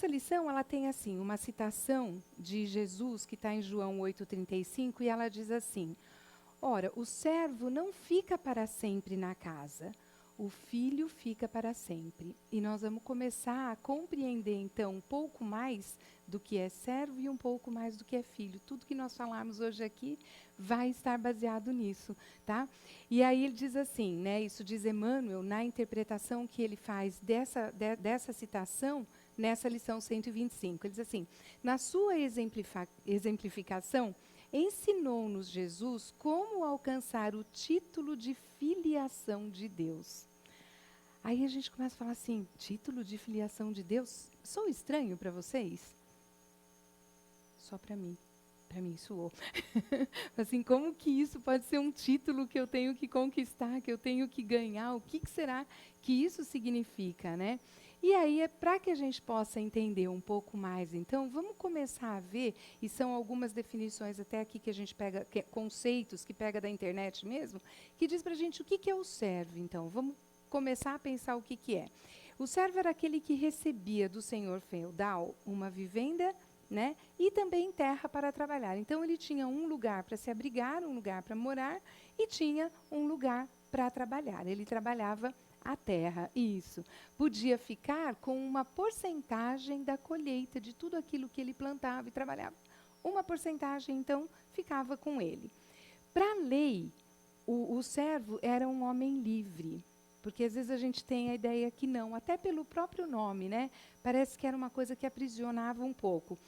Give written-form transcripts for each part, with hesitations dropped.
nossa lição, ela tem assim, uma citação de Jesus que está em João 8,35, e ela diz assim: ora, o servo não fica para sempre na casa, o filho fica para sempre. E nós vamos começar a compreender, então, um pouco mais do que é servo e um pouco mais do que é filho. Tudo que nós falarmos hoje aqui vai estar baseado nisso, tá? E aí ele diz assim, né? Isso diz Emmanuel, na interpretação que ele faz dessa citação, nessa lição 125. Ele diz assim: na sua exemplificação, ensinou-nos Jesus como alcançar o título de filiação de Deus. Aí a gente começa a falar assim: título de filiação de Deus? Sou estranho para vocês? Só para mim. Para mim soou. Assim, como que isso pode ser um título que eu tenho que conquistar, que eu tenho que ganhar? O que será que isso significa, né? E aí, para que a gente possa entender um pouco mais, então, vamos começar a ver, e são algumas definições até aqui que a gente pega, conceitos que pega da internet mesmo, que diz para a gente o que é o servo. Então, vamos começar a pensar o que é. O servo era aquele que recebia do senhor feudal uma vivenda, né, e também terra para trabalhar. Então, ele tinha um lugar para se abrigar, um lugar para morar, e tinha um lugar para trabalhar. Ele trabalhava a terra, isso. Podia ficar com uma porcentagem da colheita de tudo aquilo que ele plantava e trabalhava. Uma porcentagem, então, ficava com ele. Para a lei, o servo era um homem livre. Porque às vezes a gente tem a ideia que não, até pelo próprio nome, né? Parece que era uma coisa que aprisionava um pouco.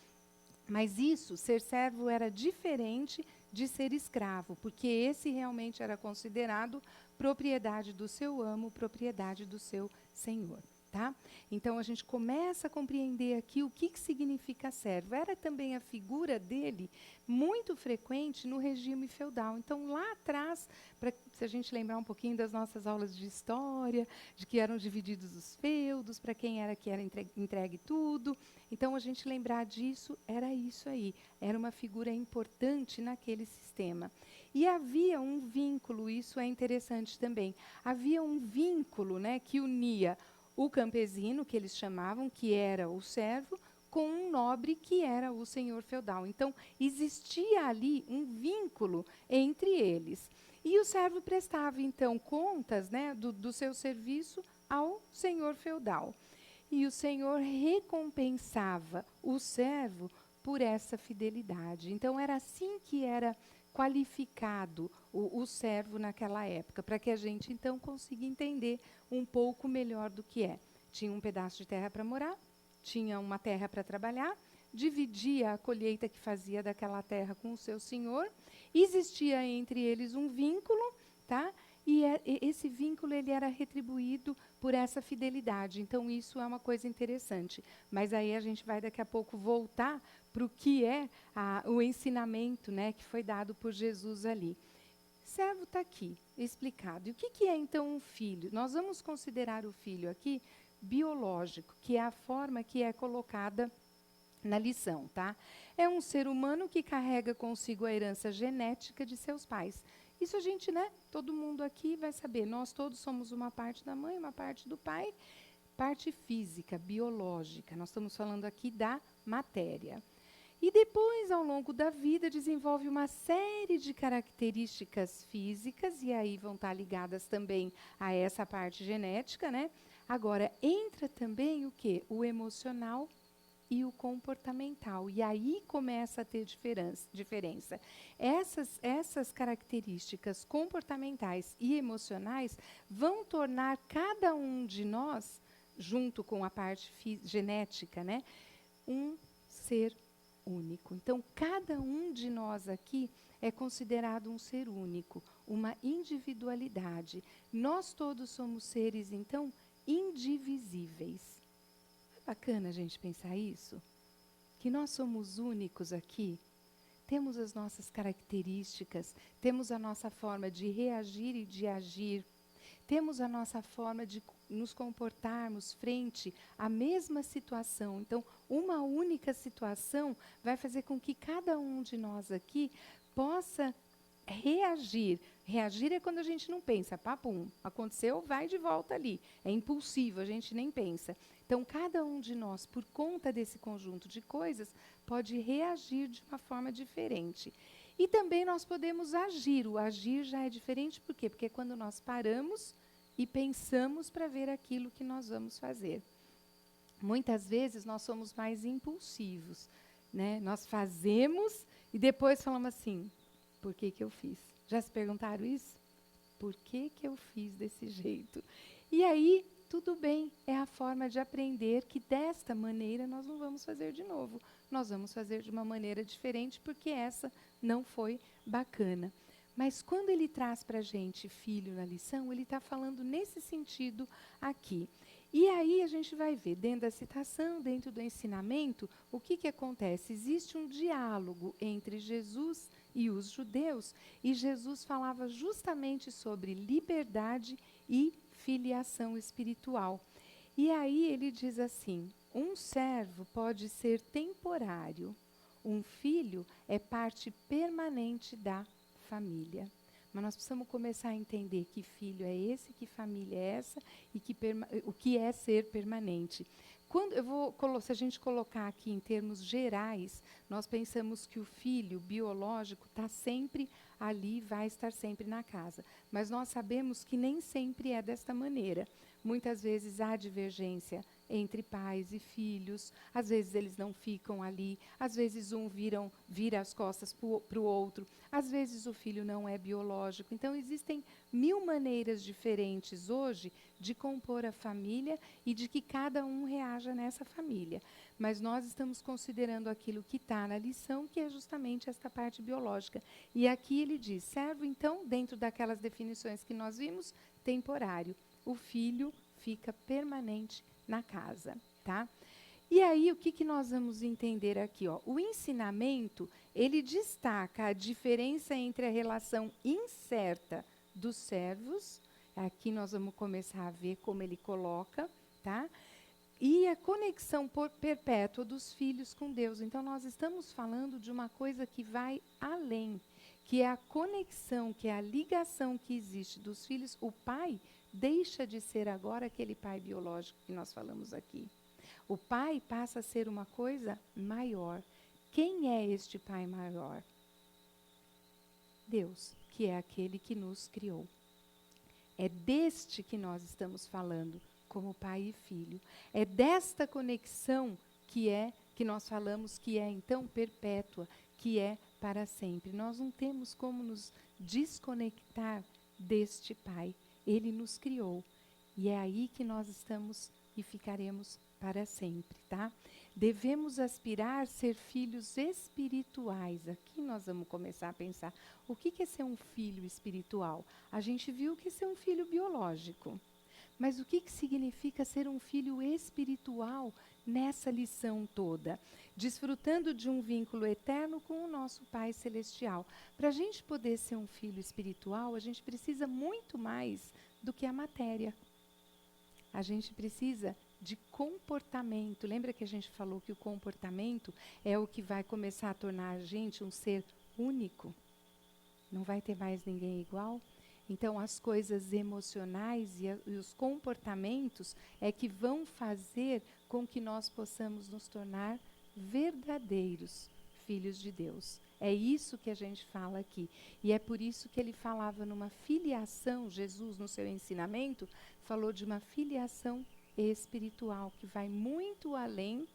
Mas isso, ser servo, era diferente de ser escravo, porque esse realmente era considerado propriedade do seu amo, propriedade do seu senhor. Tá? Então, a gente começa a compreender aqui o que significa servo. Era também a figura dele muito frequente no regime feudal. Então, lá atrás, se a gente lembrar um pouquinho das nossas aulas de história, de que eram divididos os feudos, para quem era que era entregue tudo. Então, a gente lembrar disso, era isso aí. Era uma figura importante naquele sistema. E havia um vínculo, isso é interessante também. Havia um vínculo, né, que unia o campesino, que eles chamavam, que era o servo, com um nobre, que era o senhor feudal. Então, existia ali um vínculo entre eles. E o servo prestava, então, contas, né, do seu serviço ao senhor feudal. E o senhor recompensava o servo por essa fidelidade. Então, era assim que era qualificado o servo naquela época, para que a gente, então, consiga entender um pouco melhor do que é. Tinha um pedaço de terra para morar, tinha uma terra para trabalhar, dividia a colheita que fazia daquela terra com o seu senhor, existia entre eles um vínculo, tá? E esse vínculo ele era retribuído por essa fidelidade. Então, isso é uma coisa interessante. Mas aí a gente vai daqui a pouco voltar para o que é o ensinamento, né, que foi dado por Jesus ali. Servo está aqui, explicado. E o que é, então, um filho? Nós vamos considerar o filho aqui biológico, que é a forma que é colocada na lição, tá? É um ser humano que carrega consigo a herança genética de seus pais. Isso a gente, né, todo mundo aqui vai saber. Nós todos somos uma parte da mãe, uma parte do pai, parte física, biológica. Nós estamos falando aqui da matéria. E depois, ao longo da vida, desenvolve uma série de características físicas, e aí vão estar ligadas também a essa parte genética, né? Agora, entra também o quê? O emocional e o comportamental. E aí começa a ter diferença. Essas características comportamentais e emocionais vão tornar cada um de nós, junto com a parte genética, né, um ser único. Então, cada um de nós aqui é considerado um ser único, uma individualidade. Nós todos somos seres, então, indivisíveis. É bacana a gente pensar isso? Que nós somos únicos aqui, temos as nossas características, temos a nossa forma de reagir e de agir, temos a nossa forma de nos comportarmos frente à mesma situação. Então, uma única situação vai fazer com que cada um de nós aqui possa reagir. Reagir é quando a gente não pensa, papum, aconteceu, vai de volta ali. É impulsivo, a gente nem pensa. Então, cada um de nós, por conta desse conjunto de coisas, pode reagir de uma forma diferente. E também nós podemos agir. O agir já é diferente, por quê? Porque é quando nós paramos e pensamos para ver aquilo que nós vamos fazer. Muitas vezes nós somos mais impulsivos, né? Nós fazemos e depois falamos assim, por que eu fiz? Já se perguntaram isso? Por que eu fiz desse jeito? E aí, tudo bem, é a forma de aprender que desta maneira nós não vamos fazer de novo. Nós vamos fazer de uma maneira diferente porque essa não foi bacana. Mas quando ele traz para a gente filho na lição, ele está falando nesse sentido aqui. E aí a gente vai ver, dentro da citação, dentro do ensinamento, o que acontece? Existe um diálogo entre Jesus e os judeus, e Jesus falava justamente sobre liberdade e filiação espiritual. E aí ele diz assim, um servo pode ser temporário, um filho é parte permanente da família. Mas nós precisamos começar a entender que filho é esse, que família é essa e o que é ser permanente. Se a gente colocar aqui em termos gerais, nós pensamos que o filho biológico está sempre ali, vai estar sempre na casa. Mas nós sabemos que nem sempre é desta maneira. Muitas vezes há divergência entre pais e filhos, às vezes eles não ficam ali, às vezes um vira as costas para o outro, às vezes o filho não é biológico. Então existem 1000 maneiras diferentes hoje de compor a família e de que cada um reaja nessa família. Mas nós estamos considerando aquilo que está na lição, que é justamente esta parte biológica. E aqui ele diz, servo então, dentro daquelas definições que nós vimos, temporário. O filho fica permanente na casa, tá? E aí, o que nós vamos entender aqui? Ó? O ensinamento, ele destaca a diferença entre a relação incerta dos servos, aqui nós vamos começar a ver como ele coloca, tá? E a conexão perpétua dos filhos com Deus. Então, nós estamos falando de uma coisa que vai além, que é a conexão, que é a ligação que existe dos filhos. O pai deixa de ser agora aquele pai biológico que nós falamos aqui. O pai passa a ser uma coisa maior. Quem é este pai maior? Deus, que é aquele que nos criou. É deste que nós estamos falando, como pai e filho. É desta conexão que nós falamos que é então perpétua, que é para sempre. Nós não temos como nos desconectar deste pai. Ele nos criou. E é aí que nós estamos e ficaremos para sempre, tá? Devemos aspirar a ser filhos espirituais. Aqui nós vamos começar a pensar, o que é ser um filho espiritual? A gente viu que é ser um filho biológico. Mas o que significa ser um filho espiritual nessa lição toda? Desfrutando de um vínculo eterno com o nosso Pai Celestial. Para a gente poder ser um filho espiritual, a gente precisa muito mais do que a matéria. A gente precisa de comportamento. Lembra que a gente falou que o comportamento é o que vai começar a tornar a gente um ser único? Não vai ter mais ninguém igual? Então, as coisas emocionais e os comportamentos é que vão fazer com que nós possamos nos tornar verdadeiros filhos de Deus. É isso que a gente fala aqui. E é por isso que ele falava numa filiação, Jesus, no seu ensinamento, falou de uma filiação espiritual, que vai muito além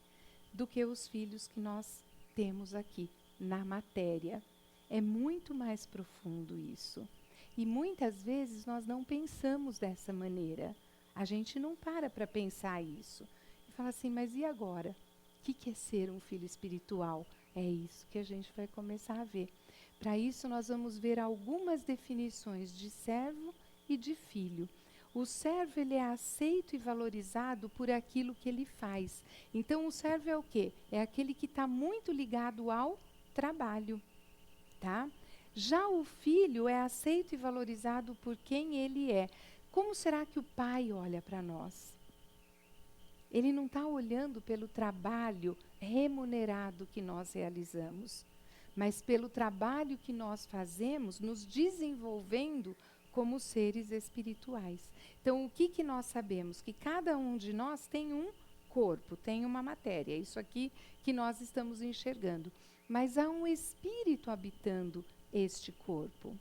do que os filhos que nós temos aqui, na matéria. É muito mais profundo isso. E muitas vezes nós não pensamos dessa maneira. A gente não para pensar isso. E fala assim, mas e agora? O que é ser um filho espiritual? É isso que a gente vai começar a ver. Para isso, nós vamos ver algumas definições de servo e de filho. O servo, ele é aceito e valorizado por aquilo que ele faz. Então, o servo é o quê? É aquele que está muito ligado ao trabalho, tá? Já o filho é aceito e valorizado por quem ele é. Como será que o pai olha para nós? Ele não está olhando pelo trabalho remunerado que nós realizamos. mas pelo trabalho que nós fazemos, nos desenvolvendo como seres espirituais. Então, o que nós sabemos? Que cada um de nós tem um corpo, tem uma matéria, isso aqui que nós estamos enxergando. Mas há um espírito habitando este corpo.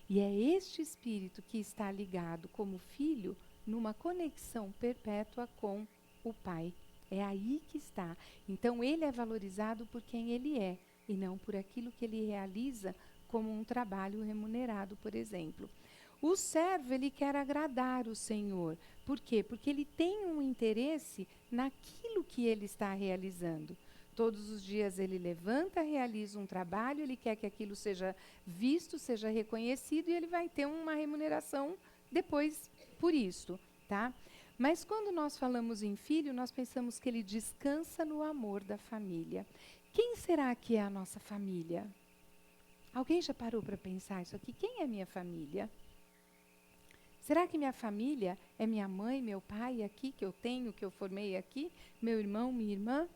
E é este espírito que está ligado como filho numa conexão perpétua com o Pai. É aí que está. Então, ele é valorizado por quem ele é, e não por aquilo que ele realiza como um trabalho remunerado, por exemplo. O servo, ele quer agradar o Senhor. Por quê? Porque ele tem um interesse naquilo que ele está realizando. Todos os dias ele levanta, realiza um trabalho, ele quer que aquilo seja visto, seja reconhecido, e ele vai ter uma remuneração depois por isso, tá? Mas quando nós falamos em filho, nós pensamos que ele descansa no amor da família. Quem será que é a nossa família? Alguém já parou para pensar isso aqui? Quem é minha família? Será que minha família é minha mãe, meu pai aqui, que eu tenho, que eu formei aqui? Meu irmão, minha irmã?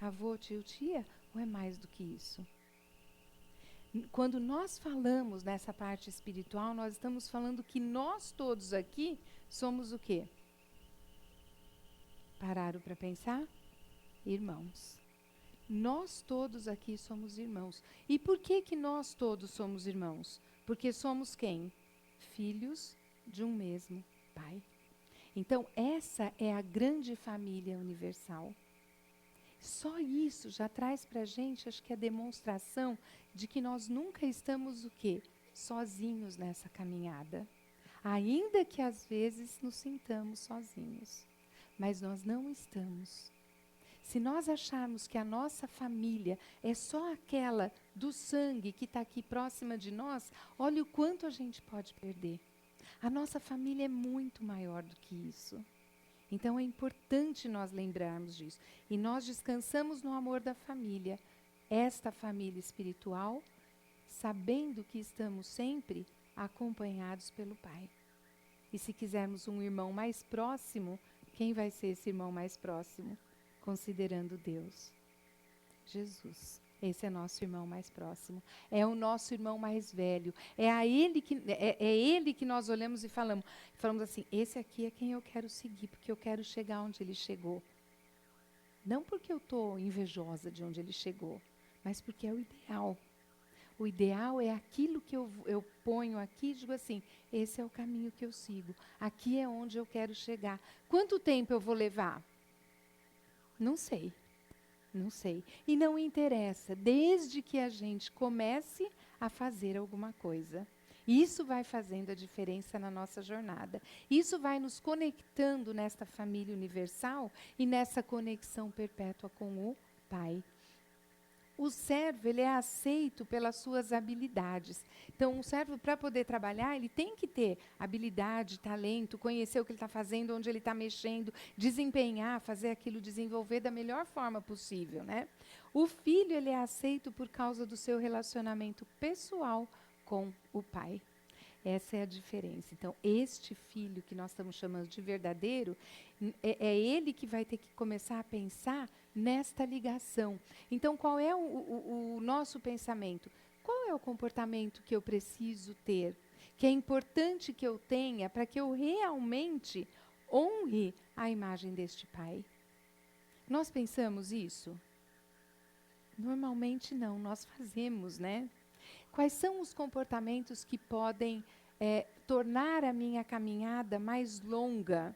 Avô, tio, tia? Ou é mais do que isso? Quando nós falamos nessa parte espiritual, nós estamos falando que nós todos aqui somos o quê? Pararam para pensar? Irmãos. Nós todos aqui somos irmãos. E por que nós todos somos irmãos? Porque somos quem? Filhos de um mesmo Pai. Então, essa é a grande família universal. Só isso já traz para a gente, acho que a demonstração de que nós nunca estamos o quê? Sozinhos nessa caminhada. Ainda que às vezes nos sintamos sozinhos. Mas nós não estamos. Se nós acharmos que a nossa família é só aquela do sangue que está aqui próxima de nós, olha o quanto a gente pode perder. A nossa família é muito maior do que isso. Então é importante nós lembrarmos disso. E nós descansamos no amor da família, esta família espiritual, sabendo que estamos sempre acompanhados pelo Pai. E se quisermos um irmão mais próximo, quem vai ser esse irmão mais próximo? Considerando Deus. Jesus. Esse é nosso irmão mais próximo. É o nosso irmão mais velho. É ele que nós olhamos e falamos assim, esse aqui é quem eu quero seguir, porque eu quero chegar onde ele chegou. Não porque eu estou invejosa de onde ele chegou, mas porque é o ideal. O ideal é aquilo que eu ponho aqui e digo assim, esse é o caminho que eu sigo. Aqui é onde eu quero chegar. Quanto tempo eu vou levar? Não sei. Não sei. E não interessa, desde que a gente comece a fazer alguma coisa. Isso vai fazendo a diferença na nossa jornada. Isso vai nos conectando nesta família universal e nessa conexão perpétua com o Pai. O servo, ele é aceito pelas suas habilidades. Então, o servo, para poder trabalhar, ele tem que ter habilidade, talento, conhecer o que ele está fazendo, onde ele está mexendo, desempenhar, fazer aquilo, desenvolver da melhor forma possível, né? O filho, ele é aceito por causa do seu relacionamento pessoal com o pai. Essa é a diferença. Então, este filho que nós estamos chamando de verdadeiro, é ele que vai ter que começar a pensar nesta ligação. Então, qual é o nosso pensamento? Qual é o comportamento que eu preciso ter? Que é importante que eu tenha para que eu realmente honre a imagem deste Pai? Nós pensamos isso? Normalmente não, nós fazemos, né? Quais são os comportamentos que podem tornar a minha caminhada mais longa?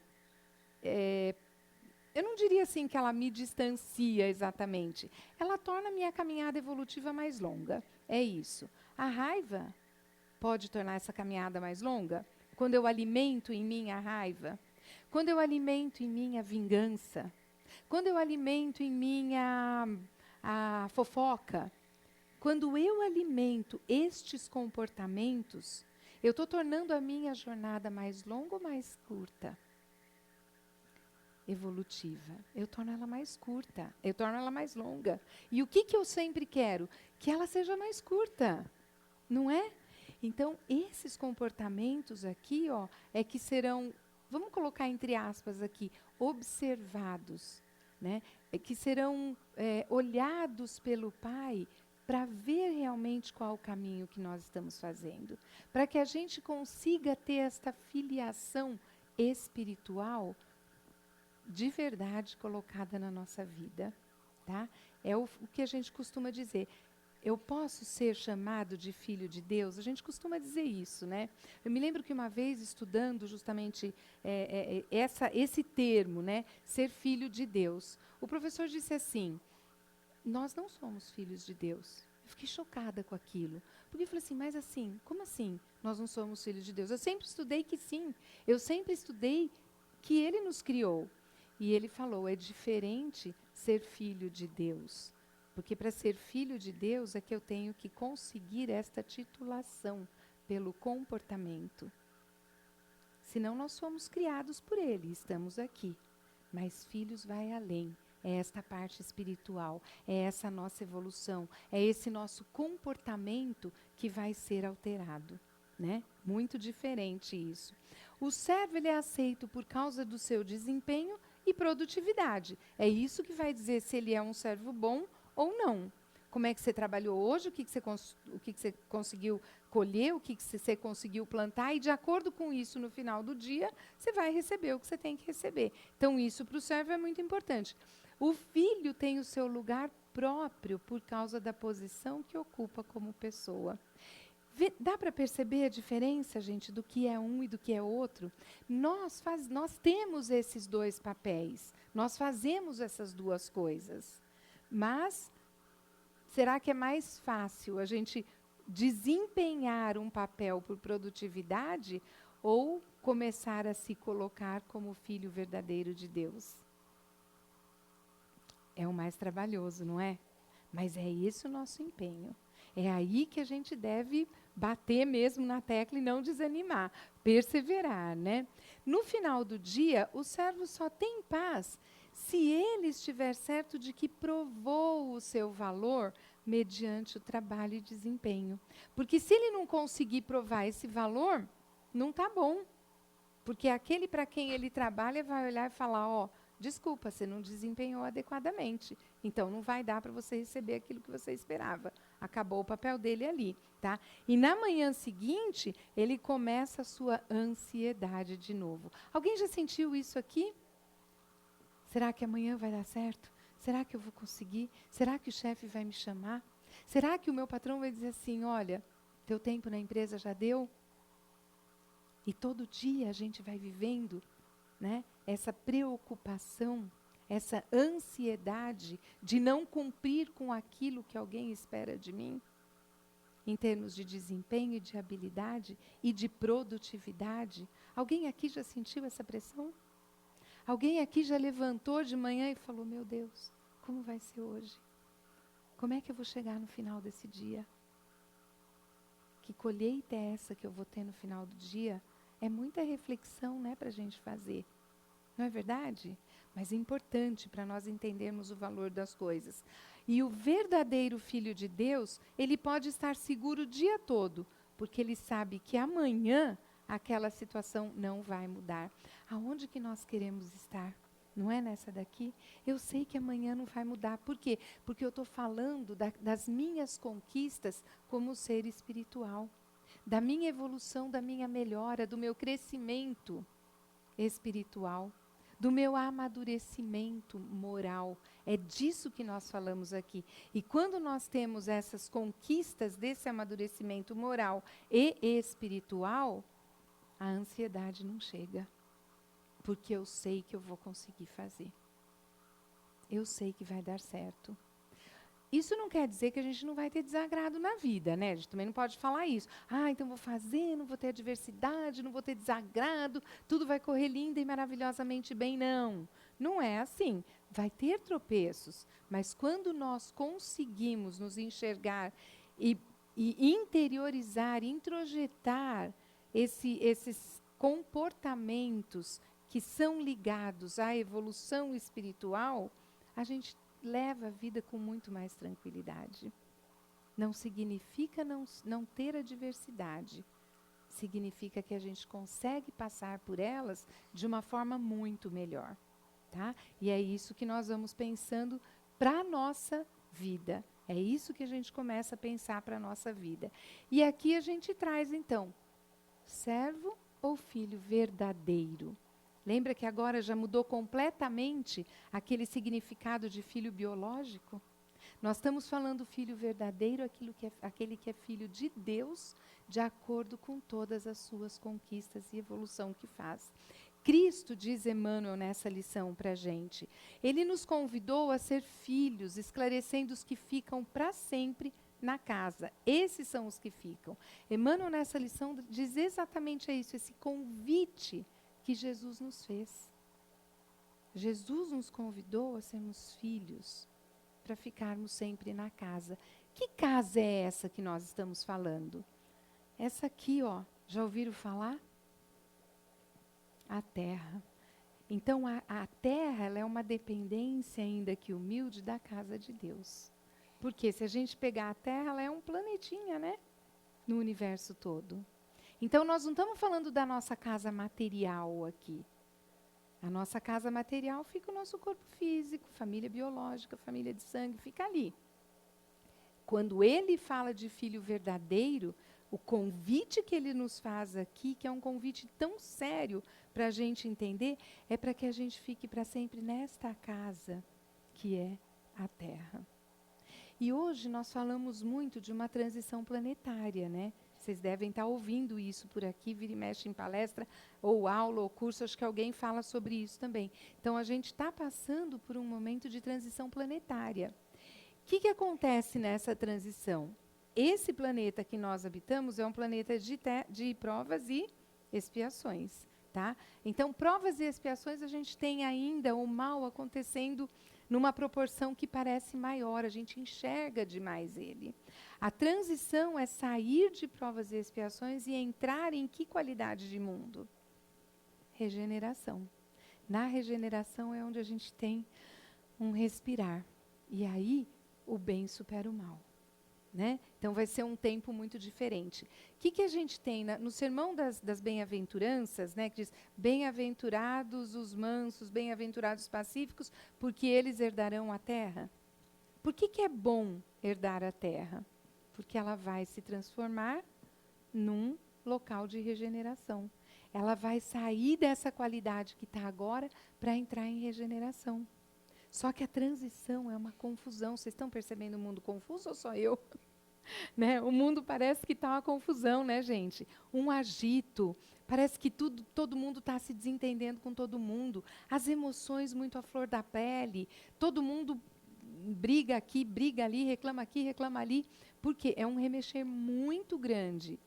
Eu não diria assim que ela me distancia exatamente. Ela torna a minha caminhada evolutiva mais longa. É isso. A raiva pode tornar essa caminhada mais longa? Quando eu alimento em mim a raiva. Quando eu alimento em mim a vingança. Quando eu alimento em mim a fofoca. Quando eu alimento estes comportamentos, eu estou tornando a minha jornada mais longa ou mais curta? Evolutiva. Eu torno ela mais curta, eu torno ela mais longa. E o que eu sempre quero? Que ela seja mais curta, não é? Então, esses comportamentos aqui, ó, é que serão, vamos colocar entre aspas aqui, observados, né? É que serão olhados pelo Pai para ver realmente qual o caminho que nós estamos fazendo, para que a gente consiga ter esta filiação espiritual de verdade colocada na nossa vida, tá? É o que a gente costuma dizer. Eu posso ser chamado de filho de Deus? A gente costuma dizer isso, né? Eu me lembro que uma vez, estudando justamente esse termo, né? Ser filho de Deus, o professor disse assim, nós não somos filhos de Deus. Eu fiquei chocada com aquilo. Porque eu falei assim, mas assim, como assim nós não somos filhos de Deus? Eu sempre estudei que sim. Eu sempre estudei que Ele nos criou. E ele falou, é diferente ser filho de Deus. Porque para ser filho de Deus é que eu tenho que conseguir esta titulação pelo comportamento. Senão nós fomos criados por Ele, estamos aqui. Mas filhos vai além. É esta parte espiritual, é essa nossa evolução, é esse nosso comportamento que vai ser alterado, né? Muito diferente isso. O servo ele é aceito por causa do seu desempenho e produtividade. É isso que vai dizer se ele é um servo bom ou não. Como é que você trabalhou hoje, o que você conseguiu colher, o que você conseguiu plantar, e de acordo com isso, no final do dia, você vai receber o que você tem que receber. Então, isso para o servo é muito importante. O filho tem o seu lugar próprio por causa da posição que ocupa como pessoa. Dá para perceber a diferença, gente, do que é um e do que é outro? Nós temos esses dois papéis, nós fazemos essas duas coisas. Mas será que é mais fácil a gente desempenhar um papel por produtividade ou começar a se colocar como filho verdadeiro de Deus? É o mais trabalhoso, não é? Mas é esse o nosso empenho. É aí que a gente deve bater mesmo na tecla e não desanimar, perseverar, né? No final do dia, o servo só tem paz se ele estiver certo de que provou o seu valor mediante o trabalho e desempenho. Porque se ele não conseguir provar esse valor, não está bom. Porque aquele para quem ele trabalha vai olhar e falar, ó, desculpa, você não desempenhou adequadamente. Então, não vai dar para você receber aquilo que você esperava. Acabou o papel dele ali, tá? E na manhã seguinte, ele começa a sua ansiedade de novo. Alguém já sentiu isso aqui? Será que amanhã vai dar certo? Será que eu vou conseguir? Será que o chefe vai me chamar? Será que o meu patrão vai dizer assim, olha, teu tempo na empresa já deu? E todo dia a gente vai vivendo, né, essa preocupação, essa ansiedade de não cumprir com aquilo que alguém espera de mim, em termos de desempenho, de habilidade e de produtividade. Alguém aqui já sentiu essa pressão? Alguém aqui já levantou de manhã e falou, meu Deus, como vai ser hoje? Como é que eu vou chegar no final desse dia? Que colheita é essa que eu vou ter no final do dia? É muita reflexão, né, para a gente fazer. Não é verdade? Mas é importante para nós entendermos o valor das coisas. E o verdadeiro filho de Deus, ele pode estar seguro o dia todo, porque ele sabe que amanhã aquela situação não vai mudar. Aonde que nós queremos estar? Não é nessa daqui? Eu sei que amanhã não vai mudar. Por quê? Porque eu estou falando das minhas conquistas como ser espiritual, da minha evolução, da minha melhora, do meu crescimento espiritual, do meu amadurecimento moral. É disso que nós falamos aqui. E quando nós temos essas conquistas desse amadurecimento moral e espiritual, a ansiedade não chega. Porque eu sei que eu vou conseguir fazer. Eu sei que vai dar certo. Isso não quer dizer que a gente não vai ter desagrado na vida, né? A gente também não pode falar isso. Ah, então vou fazer, não vou ter adversidade, não vou ter desagrado, tudo vai correr linda e maravilhosamente bem. Não, não é assim. Vai ter tropeços, mas quando nós conseguimos nos enxergar e interiorizar, introjetar esses comportamentos que são ligados à evolução espiritual, a gente leva a vida com muito mais tranquilidade. Não significa não ter adversidade. Significa que a gente consegue passar por elas de uma forma muito melhor. Tá? E é isso que nós vamos pensando para a nossa vida. É isso que a gente começa a pensar para a nossa vida. E aqui a gente traz, então, servo ou filho verdadeiro? Lembra que agora já mudou completamente aquele significado de filho biológico? Nós estamos falando filho verdadeiro, aquele que é filho de Deus, de acordo com todas as suas conquistas e evolução que faz. Cristo, diz Emmanuel nessa lição para a gente, ele nos convidou a ser filhos, esclarecendo os que ficam para sempre na casa. Esses são os que ficam. Emmanuel nessa lição diz exatamente isso, esse convite que Jesus nos fez. Jesus nos convidou a sermos filhos, para ficarmos sempre na casa. Que casa é essa que nós estamos falando? Essa aqui, ó, já ouviram falar? A terra. Então, a terra, ela é uma dependência, ainda que humilde, da casa de Deus. Porque se a gente pegar a terra, ela é um planetinha, né? No universo todo. Então, nós não estamos falando da nossa casa material aqui. A nossa casa material fica o nosso corpo físico, família biológica, família de sangue, fica ali. Quando ele fala de filho verdadeiro, o convite que ele nos faz aqui, que é um convite tão sério para a gente entender, é para que a gente fique para sempre nesta casa, que é a Terra. E hoje nós falamos muito de uma transição planetária, né? Vocês devem estar ouvindo isso por aqui, vira e mexe em palestra, ou aula, ou curso, acho que alguém fala sobre isso também. Então, a gente está passando por um momento de transição planetária. O que acontece nessa transição? Esse planeta que nós habitamos é um planeta de provas e expiações. Tá? Então, provas e expiações, a gente tem ainda o mal acontecendo numa proporção que parece maior, a gente enxerga demais ele. A transição é sair de provas e expiações e entrar em que qualidade de mundo? Regeneração. Na regeneração é onde a gente tem um respirar. E aí, o bem supera o mal. Né? Então, vai ser um tempo muito diferente. O que a gente tem no Sermão das Bem-aventuranças, né, que diz, bem-aventurados os mansos, bem-aventurados os pacíficos, porque eles herdarão a terra? Por que é bom herdar a terra? Porque ela vai se transformar num local de regeneração. Ela vai sair dessa qualidade que está agora para entrar em regeneração. Só que a transição é uma confusão. Vocês estão percebendo o mundo confuso ou só eu? Né? O mundo parece que está uma confusão, né, gente? Um agito. Parece que todo mundo está se desentendendo com todo mundo. As emoções muito à flor da pele. Todo mundo briga aqui, briga ali, reclama aqui, reclama ali. Porque é um remexer muito grande.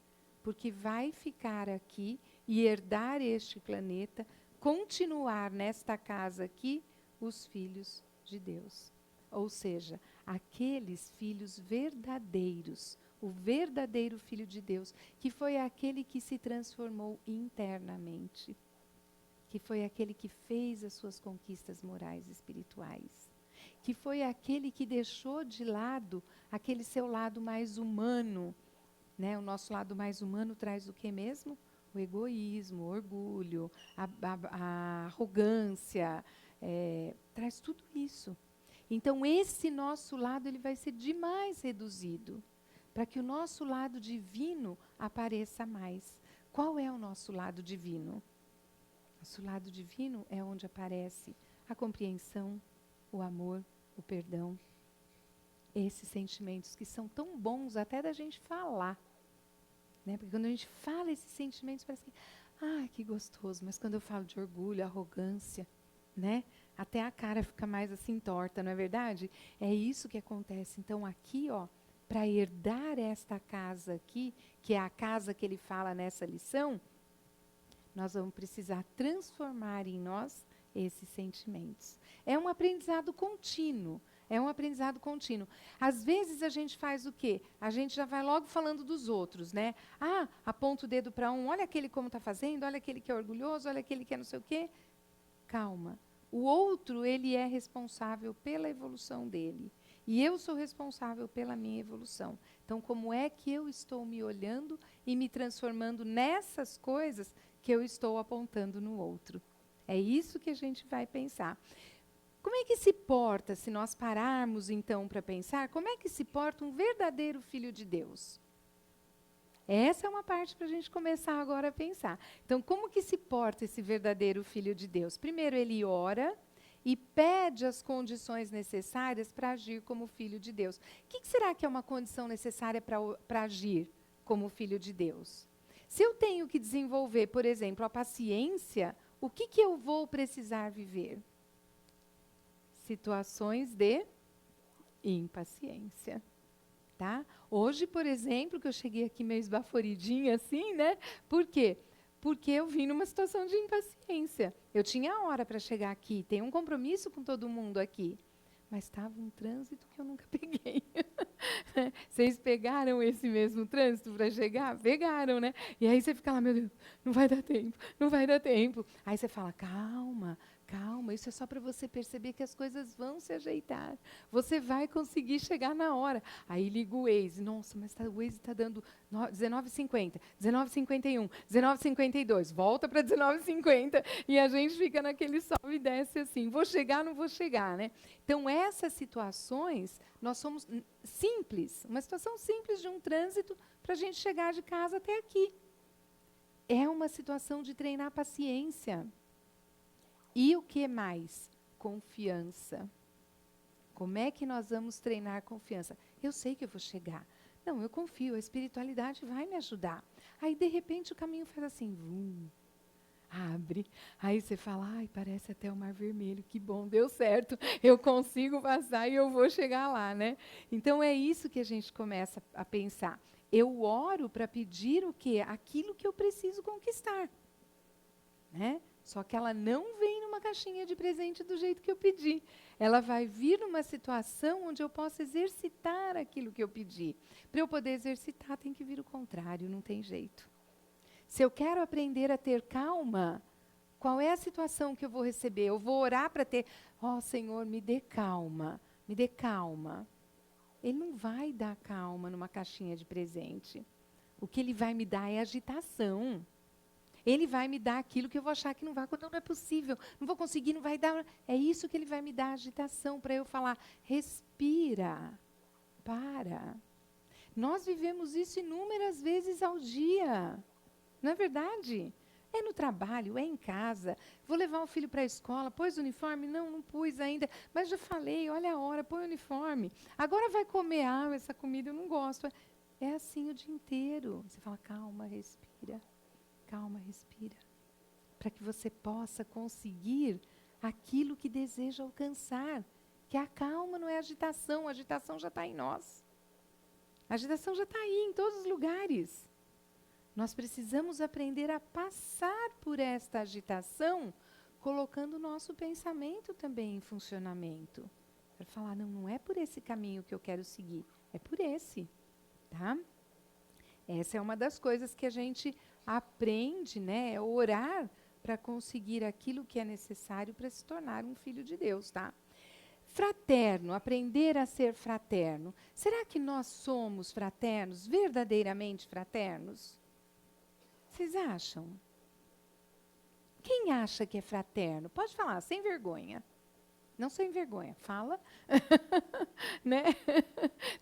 Porque vai ficar aqui e herdar este planeta, continuar nesta casa aqui, os filhos de Deus. Ou seja, aqueles filhos verdadeiros, o verdadeiro Filho de Deus, que foi aquele que se transformou internamente, que foi aquele que fez as suas conquistas morais e espirituais, que foi aquele que deixou de lado aquele seu lado mais humano, né? O nosso lado mais humano traz o que mesmo? O egoísmo, o orgulho, a arrogância, traz tudo isso. Então, esse nosso lado ele vai ser demais reduzido, para que o nosso lado divino apareça mais. Qual é o nosso lado divino? Nosso lado divino é onde aparece a compreensão, o amor, o perdão. Esses sentimentos que são tão bons até da gente falar. Né? Porque quando a gente fala esses sentimentos, parece que, que gostoso. Mas quando eu falo de orgulho, arrogância, né? Até a cara fica mais assim torta, não é verdade? É isso que acontece. Então aqui, ó, para herdar esta casa aqui, que é a casa que ele fala nessa lição, nós vamos precisar transformar em nós esses sentimentos. É um aprendizado contínuo. É um aprendizado contínuo. Às vezes a gente faz o quê? A gente já vai logo falando dos outros, né? Aponta o dedo para um, olha aquele como está fazendo, olha aquele que é orgulhoso, olha aquele que é não sei o quê. Calma. O outro, ele é responsável pela evolução dele. E eu sou responsável pela minha evolução. Então, como é que eu estou me olhando e me transformando nessas coisas que eu estou apontando no outro? É isso que a gente vai pensar. Como é que se porta, se nós pararmos então para pensar, como é que se porta um verdadeiro filho de Deus? Essa é uma parte para a gente começar agora a pensar. Então, como que se porta esse verdadeiro filho de Deus? Primeiro, ele ora e pede as condições necessárias para agir como filho de Deus. O que será que é uma condição necessária para agir como filho de Deus? Se eu tenho que desenvolver, por exemplo, a paciência, o que eu vou precisar viver? Situações de impaciência. Tá? Hoje, por exemplo, que eu cheguei aqui meio esbaforidinha assim, né? Por quê? Porque eu vim numa situação de impaciência. Eu tinha hora para chegar aqui, tenho um compromisso com todo mundo aqui. Mas estava um trânsito que eu nunca peguei. Vocês pegaram esse mesmo trânsito para chegar? Pegaram, né? E aí você fica lá, meu Deus, não vai dar tempo, não vai dar tempo. Aí você fala, calma, calma, isso é só para você perceber que as coisas vão se ajeitar. Você vai conseguir chegar na hora. Aí liga o Waze. Nossa, mas o Waze está dando 19h50, 19h51, 19h52. Volta para 19h50 e a gente fica naquele sobe e desce assim. Vou chegar, não vou chegar, né? Então, essas situações, nós somos simples, uma situação simples de um trânsito para a gente chegar de casa até aqui. É uma situação de treinar paciência. E o que mais? Confiança. Como é que nós vamos treinar confiança? Eu sei que eu vou chegar. Não, eu confio, a espiritualidade vai me ajudar. Aí, de repente, o caminho faz assim, vum, abre. Aí você fala, ai, parece até o Mar Vermelho, que bom, deu certo. Eu consigo passar e eu vou chegar lá, né? Então, é isso que a gente começa a pensar. Eu oro para pedir o quê? Aquilo que eu preciso conquistar. Né? Só que ela não vem numa caixinha de presente do jeito que eu pedi. Ela vai vir numa situação onde eu possa exercitar aquilo que eu pedi. Para eu poder exercitar, tem que vir o contrário, não tem jeito. Se eu quero aprender a ter calma, qual é a situação que eu vou receber? Eu vou orar para ter, ó Senhor, me dê calma, me dê calma. Ele não vai dar calma numa caixinha de presente. O que ele vai me dar é agitação. Ele vai me dar aquilo que eu vou achar que não vai, não é possível, não vou conseguir, não vai dar. É isso que ele vai me dar, agitação, para eu falar, respira, para. Nós vivemos isso inúmeras vezes ao dia, não é verdade? É no trabalho, é em casa, vou levar o filho para a escola, pôs o uniforme? Não, não pus ainda, mas já falei, olha a hora, põe o uniforme. Agora vai comer, essa comida eu não gosto. É assim o dia inteiro. Você fala, calma, respira. Calma, respira. Para que você possa conseguir aquilo que deseja alcançar. Que a calma não é agitação, a agitação já está em nós. A agitação já está aí, em todos os lugares. Nós precisamos aprender a passar por esta agitação, colocando o nosso pensamento também em funcionamento. Para falar, não, não é por esse caminho que eu quero seguir, é por esse. Tá? Essa é uma das coisas que a gente aprende, né, orar para conseguir aquilo que é necessário para se tornar um filho de Deus, tá? Fraterno, aprender a ser fraterno. Será que nós somos fraternos, verdadeiramente fraternos? Vocês acham? Quem acha que é fraterno? Pode falar, sem vergonha. Não sem vergonha, fala. Né?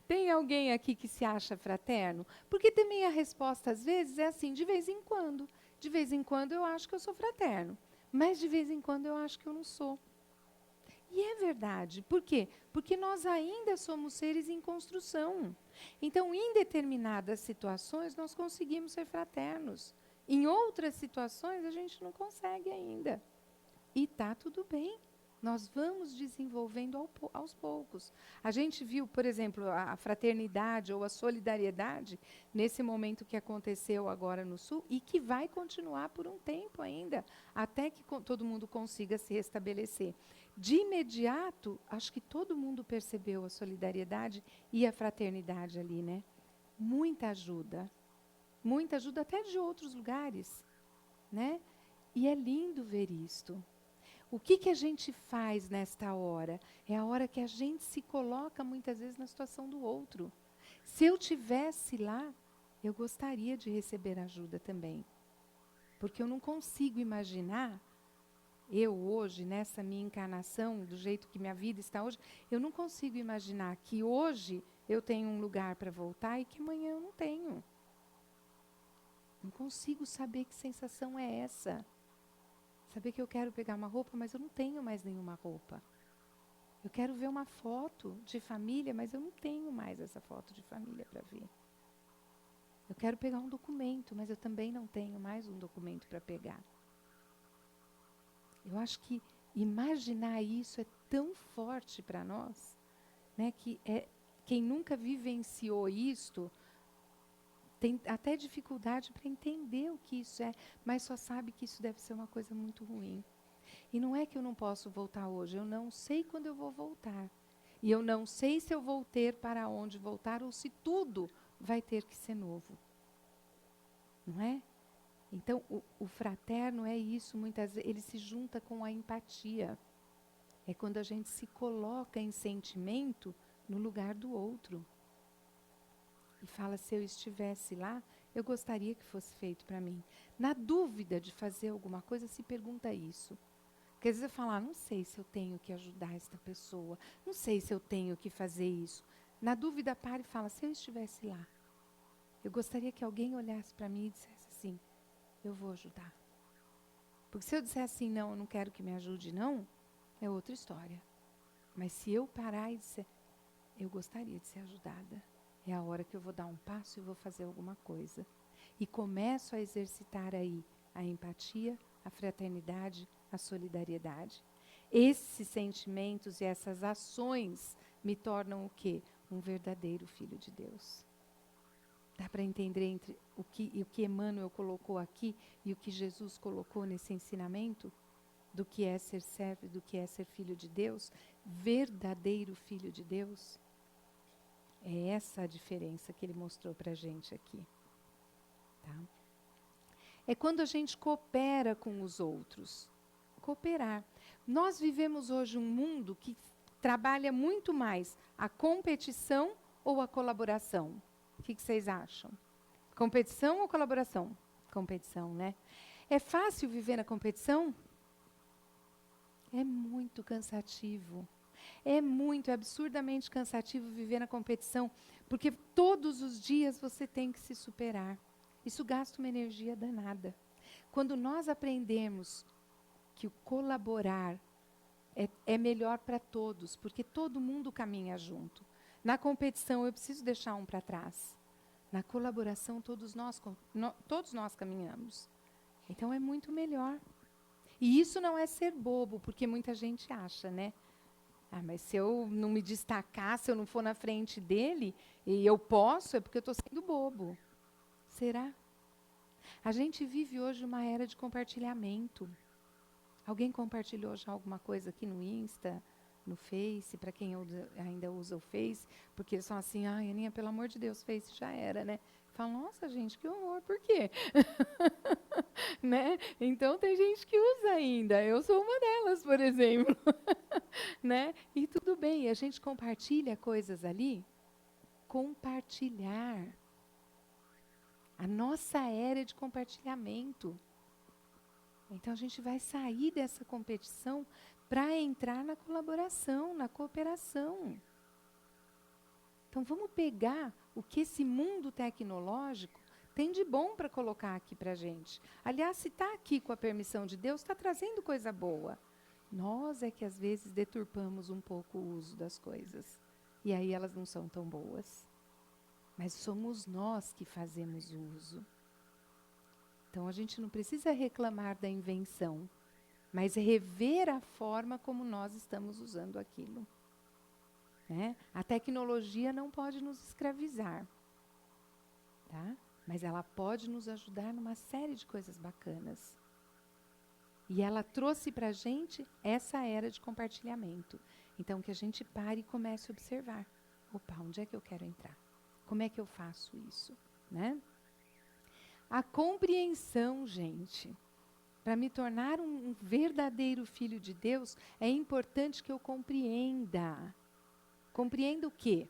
Tem alguém aqui que se acha fraterno? Porque também a resposta, às vezes, é assim, de vez em quando. De vez em quando eu acho que eu sou fraterno, mas de vez em quando eu acho que eu não sou. E é verdade. Por quê? Porque nós ainda somos seres em construção. Então, em determinadas situações, nós conseguimos ser fraternos. Em outras situações, a gente não consegue ainda. E está tudo bem. Nós vamos desenvolvendo aos poucos. A gente viu, por exemplo, a fraternidade ou a solidariedade nesse momento que aconteceu agora no Sul e que vai continuar por um tempo ainda, até que todo mundo consiga se restabelecer. De imediato, acho que todo mundo percebeu a solidariedade e a fraternidade ali, né? Muita ajuda até de outros lugares, né? E é lindo ver isto. O que a gente faz nesta hora? É a hora que a gente se coloca muitas vezes na situação do outro. Se eu tivesse lá, eu gostaria de receber ajuda também. Porque eu não consigo imaginar Eu hoje, nessa minha encarnação, do jeito que minha vida está hoje, eu não consigo imaginar que hoje eu tenho um lugar para voltar e que amanhã eu não tenho. Não consigo saber que sensação é essa. Saber que eu quero pegar uma roupa, mas eu não tenho mais nenhuma roupa. Eu quero ver uma foto de família, mas eu não tenho mais essa foto de família para ver. Eu quero pegar um documento, mas eu também não tenho mais um documento para pegar. Eu acho que imaginar isso é tão forte para nós, né, que quem nunca vivenciou isto tem até dificuldade para entender o que isso é, mas só sabe que isso deve ser uma coisa muito ruim. E não é que eu não posso voltar hoje, eu não sei quando eu vou voltar. E eu não sei se eu vou ter para onde voltar ou se tudo vai ter que ser novo. Não é? Então, o fraterno é isso, muitas vezes, ele se junta com a empatia. É quando a gente se coloca em sentimento no lugar do outro. E fala, se eu estivesse lá, eu gostaria que fosse feito para mim. Na dúvida de fazer alguma coisa, se pergunta isso. Porque às vezes eu falo, não sei se eu tenho que ajudar esta pessoa, não sei se eu tenho que fazer isso. Na dúvida, para e fala, se eu estivesse lá, eu gostaria que alguém olhasse para mim e dissesse assim, eu vou ajudar. Porque se eu disser assim, não, eu não quero que me ajude, não, é outra história. Mas se eu parar e disser, eu gostaria de ser ajudada, é a hora que eu vou dar um passo e vou fazer alguma coisa. E começo a exercitar aí a empatia, a fraternidade, a solidariedade. Esses sentimentos e essas ações me tornam o quê? Um verdadeiro filho de Deus. Dá para entender entre o que Emmanuel colocou aqui e o que Jesus colocou nesse ensinamento? Do que é ser servo e do que é ser filho de Deus? Verdadeiro filho de Deus? É essa a diferença que ele mostrou para a gente aqui. Tá? É quando a gente coopera com os outros. Cooperar. Nós vivemos hoje um mundo que trabalha muito mais a competição ou a colaboração. O que vocês acham? Competição ou colaboração? Competição, né? É fácil viver na competição? É muito cansativo. É absurdamente cansativo viver na competição, porque todos os dias você tem que se superar. Isso gasta uma energia danada. Quando nós aprendemos que o colaborar é melhor para todos, porque todo mundo caminha junto. Na competição, eu preciso deixar um para trás. Na colaboração, todos nós caminhamos. Então, é muito melhor. E isso não é ser bobo, porque muita gente acha, né? Mas se eu não me destacar, se eu não for na frente dele, e eu posso, é porque eu estou sendo bobo. Será? A gente vive hoje uma era de compartilhamento. Alguém compartilhou já alguma coisa aqui no Insta, no Face, para quem ainda usa o Face, porque eles são assim, Aninha, pelo amor de Deus, Face já era, né? Falam, nossa, gente, que horror, por quê? Né? Então, tem gente que usa ainda. Eu sou uma delas, por exemplo. Né? E tudo bem, a gente compartilha coisas ali. Compartilhar. A nossa era é de compartilhamento. Então, a gente vai sair dessa competição para entrar na colaboração, na cooperação. Então, vamos pegar o que esse mundo tecnológico tem de bom para colocar aqui para a gente. Aliás, se está aqui com a permissão de Deus, está trazendo coisa boa. Nós é que, às vezes, deturpamos um pouco o uso das coisas. E aí elas não são tão boas. Mas somos nós que fazemos o uso. Então, a gente não precisa reclamar da invenção, mas rever a forma como nós estamos usando aquilo. Né? A tecnologia não pode nos escravizar, tá? Mas ela pode nos ajudar numa série de coisas bacanas. E ela trouxe para a gente essa era de compartilhamento. Então, que a gente pare e comece a observar. Opa, onde é que eu quero entrar? Como é que eu faço isso? Né? A compreensão, gente. Para me tornar um verdadeiro filho de Deus, é importante que eu compreenda. Compreenda o quê?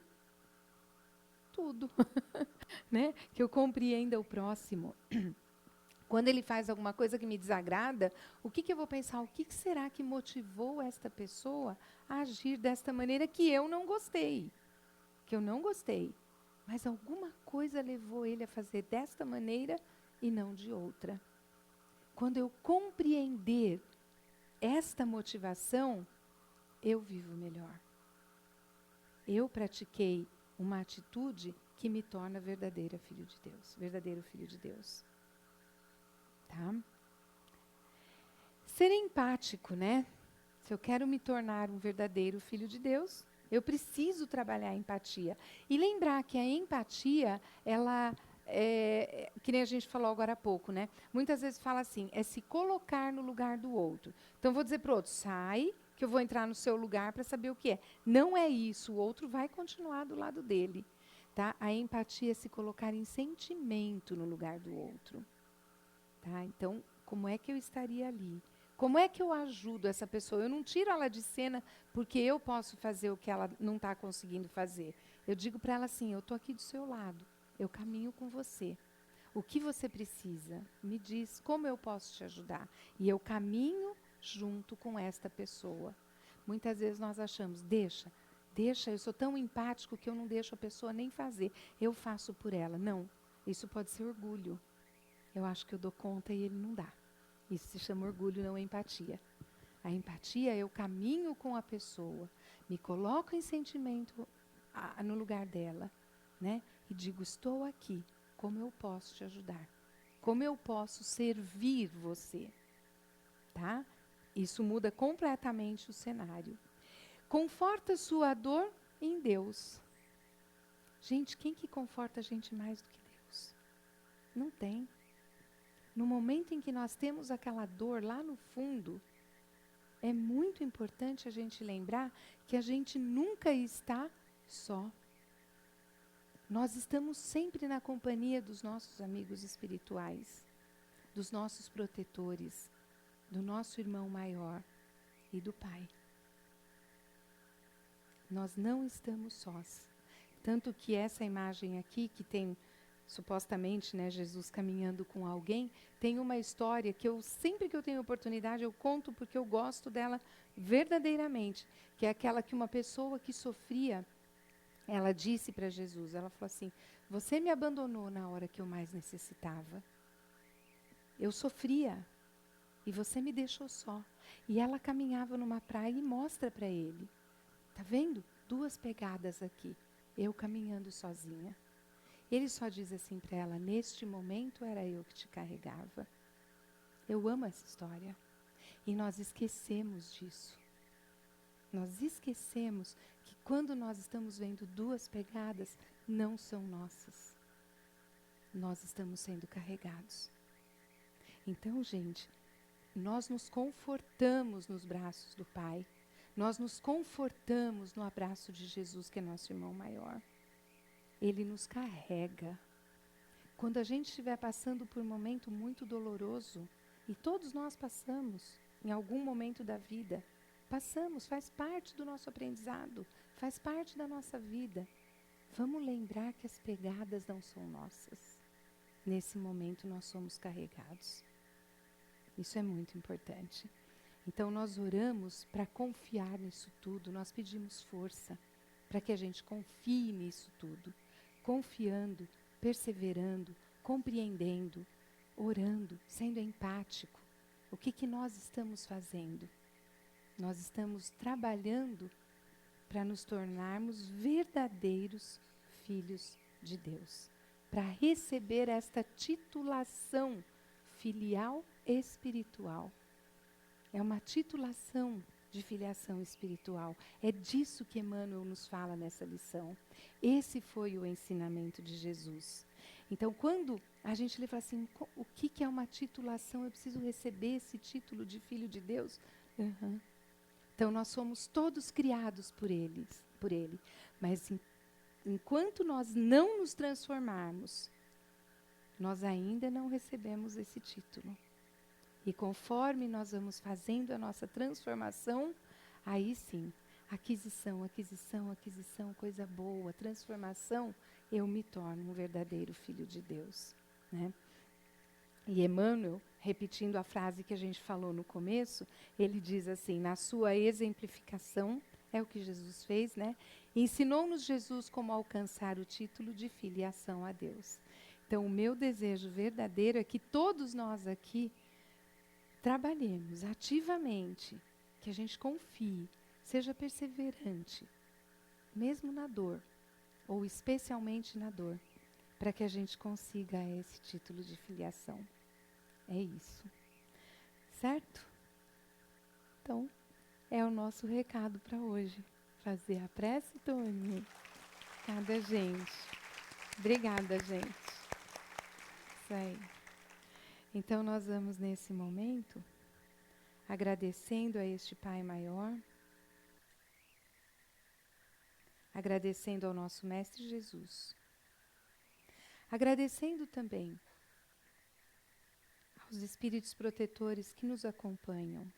Tudo. Né? Que eu compreenda o próximo. Quando ele faz alguma coisa que me desagrada, o que eu vou pensar? O que será que motivou esta pessoa a agir desta maneira que eu não gostei? Que eu não gostei. Mas alguma coisa levou ele a fazer desta maneira e não de outra. Quando eu compreender esta motivação, eu vivo melhor. Eu pratiquei uma atitude que me torna verdadeiro filho de Deus. Tá? Ser empático, né? Se eu quero me tornar um verdadeiro filho de Deus, eu preciso trabalhar a empatia. E lembrar que a empatia, ela, que nem a gente falou agora há pouco, né? Muitas vezes fala assim, é se colocar no lugar do outro. Então, eu vou dizer para o outro, sai, que eu vou entrar no seu lugar para saber o que é. Não é isso, o outro vai continuar do lado dele. Tá? A empatia é se colocar em sentimento no lugar do outro. Tá? Então, como é que eu estaria ali? Como é que eu ajudo essa pessoa? Eu não tiro ela de cena porque eu posso fazer o que ela não está conseguindo fazer. Eu digo para ela assim, eu estou aqui do seu lado, eu caminho com você. O que você precisa? Me diz como eu posso te ajudar. E eu caminho junto com esta pessoa. Muitas vezes nós achamos, deixa, eu sou tão empático que eu não deixo a pessoa nem fazer. Eu faço por ela. Não, isso pode ser orgulho. Eu acho que eu dou conta e ele não dá. Isso se chama orgulho, não empatia. A empatia é eu caminho com a pessoa, me coloco em sentimento no lugar dela, né? E digo, estou aqui, como eu posso te ajudar? Como eu posso servir você? Tá? Isso muda completamente o cenário. Conforta sua dor em Deus. Gente, quem que conforta a gente mais do que Deus? Não tem. No momento em que nós temos aquela dor lá no fundo, é muito importante a gente lembrar que a gente nunca está só. Nós estamos sempre na companhia dos nossos amigos espirituais, dos nossos protetores, do nosso irmão maior e do Pai. Nós não estamos sós. Tanto que essa imagem aqui, que tem supostamente, né, Jesus caminhando com alguém, tem uma história que eu, sempre que eu tenho oportunidade, eu conto porque eu gosto dela verdadeiramente, que é aquela que uma pessoa que sofria, ela disse para Jesus, ela falou assim, você me abandonou na hora que eu mais necessitava. Eu sofria e você me deixou só. E ela caminhava numa praia e mostra para ele, tá vendo? 2 pegadas aqui, eu caminhando sozinha. Ele só diz assim para ela, neste momento era eu que te carregava. Eu amo essa história. E nós esquecemos disso. Nós esquecemos que quando nós estamos vendo 2 pegadas, não são nossas. Nós estamos sendo carregados. Então, gente, nós nos confortamos nos braços do Pai. Nós nos confortamos no abraço de Jesus, que é nosso irmão maior. Ele nos carrega. Quando a gente estiver passando por um momento muito doloroso, e todos nós passamos, em algum momento da vida, passamos, faz parte do nosso aprendizado, faz parte da nossa vida. Vamos lembrar que as pegadas não são nossas. Nesse momento nós somos carregados. Isso é muito importante. Então nós oramos para confiar nisso tudo, nós pedimos força para que a gente confie nisso tudo. Confiando, perseverando, compreendendo, orando, sendo empático. O que nós estamos fazendo? Nós estamos trabalhando para nos tornarmos verdadeiros filhos de Deus. Para receber esta titulação filial espiritual. É uma titulação de filiação espiritual. É disso que Emmanuel nos fala nessa lição. Esse foi o ensinamento de Jesus. Então, quando a gente lê e fala assim, o que é uma titulação? Eu preciso receber esse título de filho de Deus? Uhum. Então, nós somos todos criados por ele. Mas enquanto nós não nos transformarmos, nós ainda não recebemos esse título. E conforme nós vamos fazendo a nossa transformação, aí sim, aquisição, coisa boa, transformação, eu me torno um verdadeiro filho de Deus, né? E Emmanuel, repetindo a frase que a gente falou no começo, ele diz assim, na sua exemplificação, é o que Jesus fez, né? Ensinou-nos Jesus como alcançar o título de filiação a Deus. Então, o meu desejo verdadeiro é que todos nós aqui trabalhemos ativamente, que a gente confie, seja perseverante, mesmo na dor, ou especialmente na dor, para que a gente consiga esse título de filiação. É isso. Certo? Então, é o nosso recado para hoje. Fazer a prece, Tony. Obrigada, gente. Obrigada, gente. Isso aí. Então, nós vamos, nesse momento, agradecendo a este Pai Maior, agradecendo ao nosso Mestre Jesus, agradecendo também aos espíritos protetores que nos acompanham,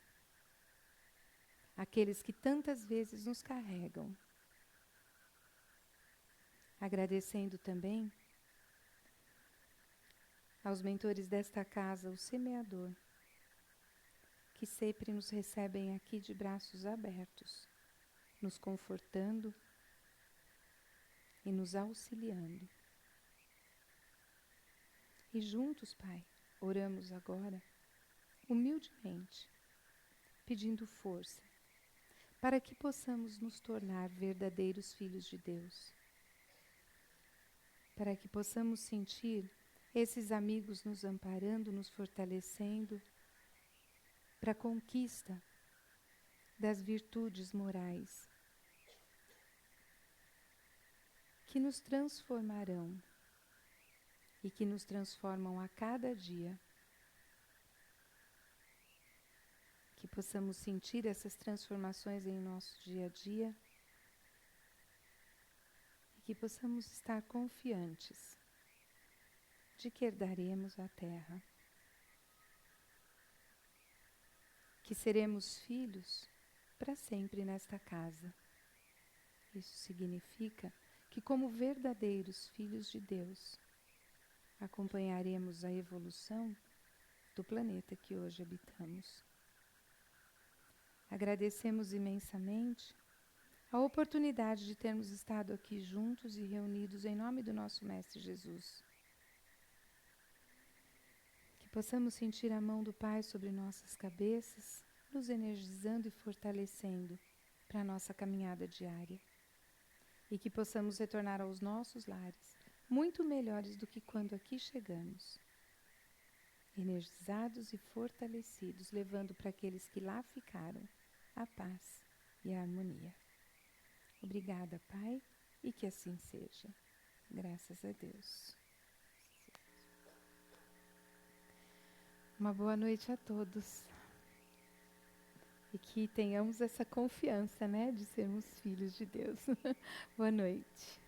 aqueles que tantas vezes nos carregam, agradecendo também aos mentores desta casa, o semeador, que sempre nos recebem aqui de braços abertos, nos confortando e nos auxiliando. E juntos, Pai, oramos agora, humildemente, pedindo força, para que possamos nos tornar verdadeiros filhos de Deus, para que possamos sentir esses amigos nos amparando, nos fortalecendo, para a conquista das virtudes morais que nos transformarão e que nos transformam a cada dia. Que possamos sentir essas transformações em nosso dia a dia e que possamos estar confiantes de que herdaremos a terra. Que seremos filhos para sempre nesta casa. Isso significa que, como verdadeiros filhos de Deus, acompanharemos a evolução do planeta que hoje habitamos. Agradecemos imensamente a oportunidade de termos estado aqui juntos e reunidos em nome do nosso Mestre Jesus. Que possamos sentir a mão do Pai sobre nossas cabeças, nos energizando e fortalecendo para a nossa caminhada diária. E que possamos retornar aos nossos lares muito melhores do que quando aqui chegamos. Energizados e fortalecidos, levando para aqueles que lá ficaram a paz e a harmonia. Obrigada, Pai, e que assim seja. Graças a Deus. Uma boa noite a todos. E que tenhamos essa confiança, né, de sermos filhos de Deus. Boa noite.